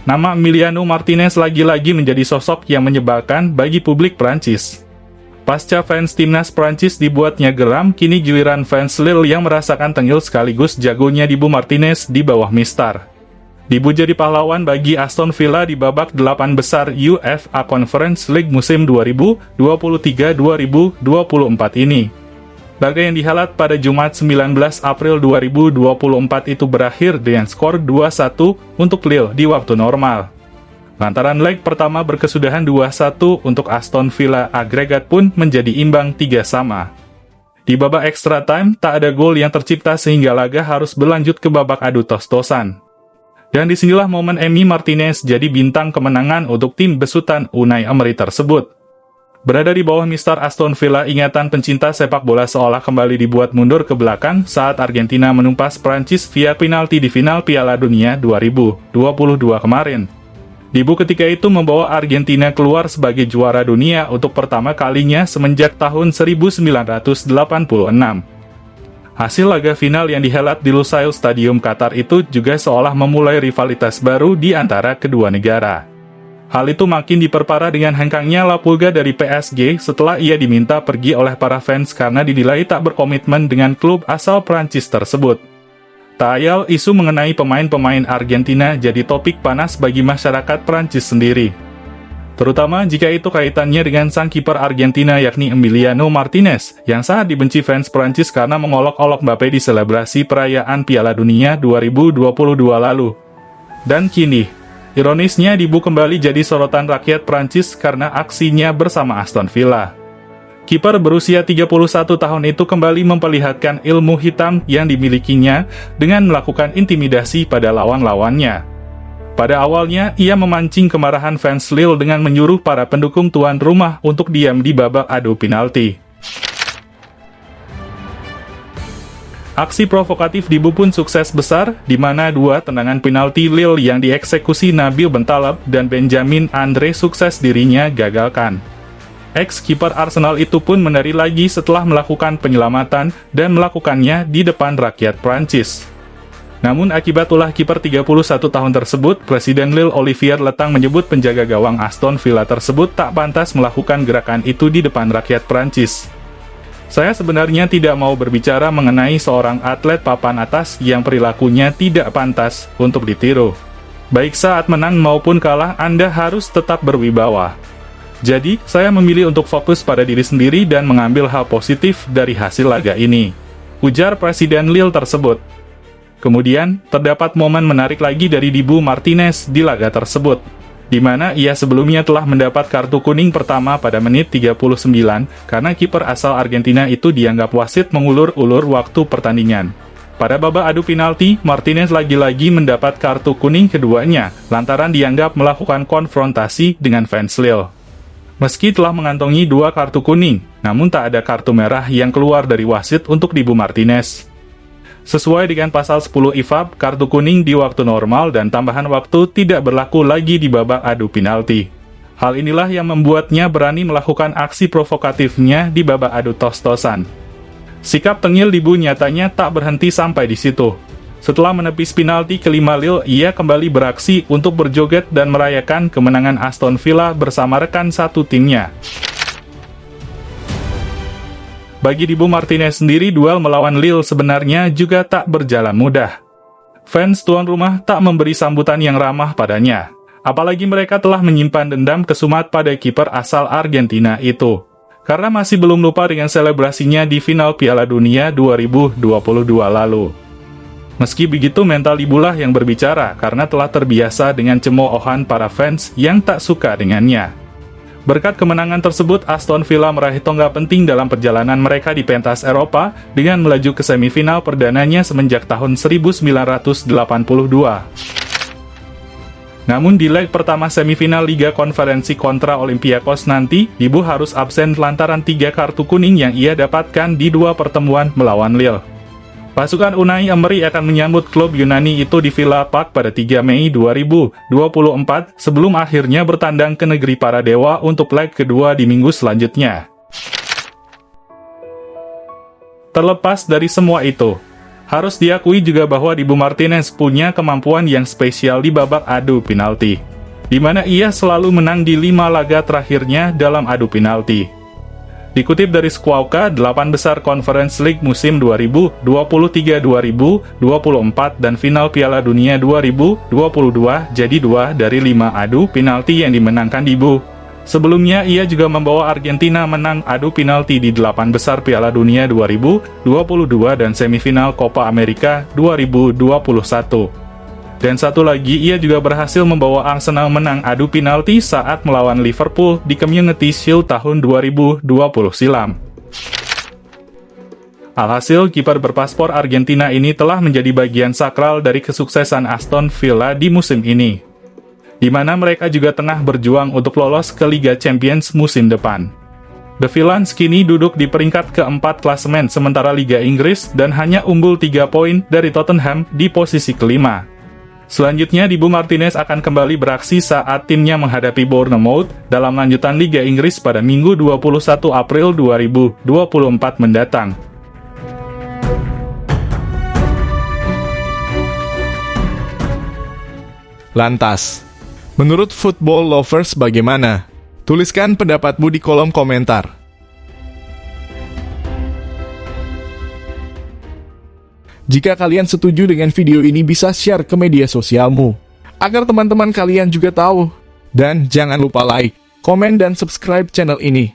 Nama Emiliano Martinez lagi-lagi menjadi sosok yang menyebalkan bagi publik Prancis. Pasca fans timnas Prancis dibuatnya geram, kini giliran fans Lille yang merasakan tengil sekaligus jagonya Dibu Martinez di bawah mistar. Dibu jadi pahlawan bagi Aston Villa di babak 8 besar UEFA Conference League musim 2023-2024 ini. Laga yang dihelat pada Jumat 19 April 2024 itu berakhir dengan skor 2-1 untuk Lille di waktu normal. Lantaran leg pertama berkesudahan 2-1 untuk Aston Villa, agregat pun menjadi imbang 3-3. Di babak extra time, tak ada gol yang tercipta sehingga laga harus berlanjut ke babak adu tos-tosan. Dan disinilah momen Emi Martinez jadi bintang kemenangan untuk tim besutan Unai Emery tersebut. Berada di bawah mistar Aston Villa, ingatan pencinta sepak bola seolah kembali dibuat mundur ke belakang saat Argentina menumpas Prancis via penalti di final Piala Dunia 2022 kemarin. Dibu ketika itu membawa Argentina keluar sebagai juara dunia untuk pertama kalinya semenjak tahun 1986. Hasil laga final yang dihelat di Lusail Stadium Qatar itu juga seolah memulai rivalitas baru di antara kedua negara. Hal itu makin diperparah dengan hengkangnya La Pulga dari PSG setelah ia diminta pergi oleh para fans karena dinilai tak berkomitmen dengan klub asal Prancis tersebut. Tak ayal, isu mengenai pemain-pemain Argentina jadi topik panas bagi masyarakat Prancis sendiri. Terutama jika itu kaitannya dengan sang kiper Argentina yakni Emiliano Martinez, yang sangat dibenci fans Prancis karena mengolok-olok Mbappe di selebrasi perayaan Piala Dunia 2022 lalu. Dan kini, ironisnya Dibu kembali jadi sorotan rakyat Prancis karena aksinya bersama Aston Villa. Kiper berusia 31 tahun itu kembali memperlihatkan ilmu hitam yang dimilikinya dengan melakukan intimidasi pada lawan-lawannya. Pada awalnya, ia memancing kemarahan fans Lille dengan menyuruh para pendukung tuan rumah untuk diam di babak adu penalti. Aksi provokatif Dibu pun sukses besar, di mana dua tendangan penalti Lille yang dieksekusi Nabil Bentaleb dan Benjamin Andre sukses dirinya gagalkan. Ex-kiper Arsenal itu pun menari lagi setelah melakukan penyelamatan dan melakukannya di depan rakyat Prancis. Namun akibat ulah kiper 31 tahun tersebut, Presiden Lille Olivier Letang menyebut penjaga gawang Aston Villa tersebut tak pantas melakukan gerakan itu di depan rakyat Prancis. Saya sebenarnya tidak mau berbicara mengenai seorang atlet papan atas yang perilakunya tidak pantas untuk ditiru. Baik saat menang maupun kalah, Anda harus tetap berwibawa. Jadi, saya memilih untuk fokus pada diri sendiri dan mengambil hal positif dari hasil laga ini, ujar Presiden Lille tersebut. Kemudian, terdapat momen menarik lagi dari Dibu Martinez di laga tersebut, di mana ia sebelumnya telah mendapat kartu kuning pertama pada menit 39 karena kiper asal Argentina itu dianggap wasit mengulur-ulur waktu pertandingan. Pada babak adu penalti, Martinez lagi-lagi mendapat kartu kuning keduanya lantaran dianggap melakukan konfrontasi dengan fans Lille. Meski telah mengantongi 2 kartu kuning, namun tak ada kartu merah yang keluar dari wasit untuk Dibu Martinez. Sesuai dengan pasal 10 IFAB, kartu kuning di waktu normal dan tambahan waktu tidak berlaku lagi di babak adu penalti. Hal inilah yang membuatnya berani melakukan aksi provokatifnya di babak adu tos-tosan. Sikap tengil Dibu nyatanya tak berhenti sampai di situ. Setelah menepis penalti kelima Lille, ia kembali beraksi untuk berjoget dan merayakan kemenangan Aston Villa bersama rekan satu timnya. Bagi Dibu Martinez sendiri, duel melawan Lille sebenarnya juga tak berjalan mudah. Fans tuan rumah tak memberi sambutan yang ramah padanya. Apalagi mereka telah menyimpan dendam kesumat pada kiper asal Argentina itu. Karena masih belum lupa dengan selebrasinya di final Piala Dunia 2022 lalu. Meski begitu, mental Dibulah yang berbicara karena telah terbiasa dengan cemoohan para fans yang tak suka dengannya. Berkat kemenangan tersebut, Aston Villa meraih tonggak penting dalam perjalanan mereka di pentas Eropa dengan melaju ke semifinal perdananya semenjak tahun 1982. Namun di leg pertama semifinal Liga Konferensi kontra Olympiakos nanti, Dibu harus absen lantaran 3 kartu kuning yang ia dapatkan di 2 pertemuan melawan Lille. Pasukan Unai Emery akan menyambut klub Yunani itu di Villa Park pada 3 Mei 2024 sebelum akhirnya bertandang ke negeri para dewa untuk leg kedua di minggu selanjutnya. Terlepas dari semua itu, Harus diakui juga bahwa Dibu Martinez punya kemampuan yang spesial di babak adu penalti, di mana ia selalu menang di 5 laga terakhirnya dalam adu penalti. Dikutip dari Squawka, 8 besar Conference League musim 2023-2024 dan final Piala Dunia 2022 jadi 2 dari 5 adu penalti yang dimenangkan Dibu. Sebelumnya, ia juga membawa Argentina menang adu penalti di 8 besar Piala Dunia 2022 dan semifinal Copa America 2021. Dan satu lagi, ia juga berhasil membawa Arsenal menang adu penalti saat melawan Liverpool di Community Shield tahun 2020 silam. Alhasil, kiper berpaspor Argentina ini telah menjadi bagian sakral dari kesuksesan Aston Villa di musim ini, di mana mereka juga tengah berjuang untuk lolos ke Liga Champions musim depan. The Villains kini duduk di peringkat keempat klasemen sementara Liga Inggris dan hanya unggul 3 poin dari Tottenham di posisi kelima. Selanjutnya, Dibu Martinez akan kembali beraksi saat timnya menghadapi Bournemouth dalam lanjutan Liga Inggris pada Minggu 21 April 2024 mendatang. Lantas, menurut football lovers bagaimana? Tuliskan pendapatmu di kolom komentar. Jika kalian setuju dengan video ini, bisa share ke media sosialmu, agar teman-teman kalian juga tahu. Dan jangan lupa like, komen, dan subscribe channel ini.